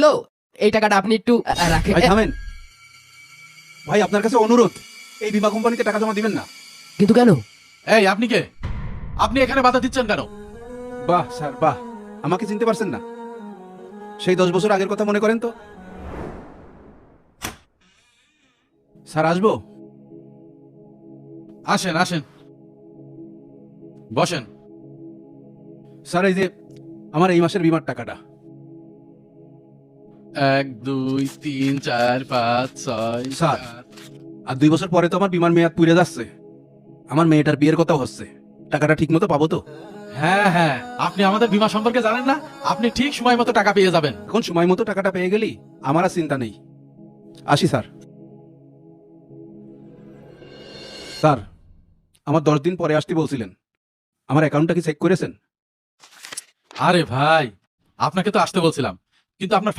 লো, এই টাকাটা আপনি একটু রাখেন। ভাই থামেন, ভাই আপনার কাছে অনুরোধ, এই বীমা কোম্পানিতে টাকা জমা দিবেন না। কিন্তু কেন? এই আপনি কে? আপনি এখানে বাধা দিচ্ছেন কেন? বাহ স্যার বাহ, আমাকে চিনতে পারছেন না? সেই 10 বছর আগের কথা মনে করেন তো। স্যার আসবো? আসেন আসেন, বসেন। স্যার এই যে আমার এই মাসের বীমার টাকাটা। 1 2 3 4 5 6 স্যার, আর 2 বছর পরে তো আমার বীমার মেয়াদ পুড়ে যাচ্ছে। আমার মেয়েটার বিয়ের কথাও হচ্ছে, টাকাটা ঠিক মতো পাবো তো? হ্যাঁ হ্যাঁ, আপনি আমাদের বীমা সম্পর্কে জানেন না? আপনি ঠিক সময় মতো টাকা পেয়ে যাবেন। এখন সময় মতো টাকাটা পেয়ে গেলি আমার আর চিন্তা নেই। আসি স্যার। স্যার, আমার 10 দিন পরে আসতে বলছিলেন, আমার অ্যাকাউন্টটা কি চেক করেছেন? আরে ভাই, আপনাকে তো আসতে বলছিলাম, কিন্তু আপনার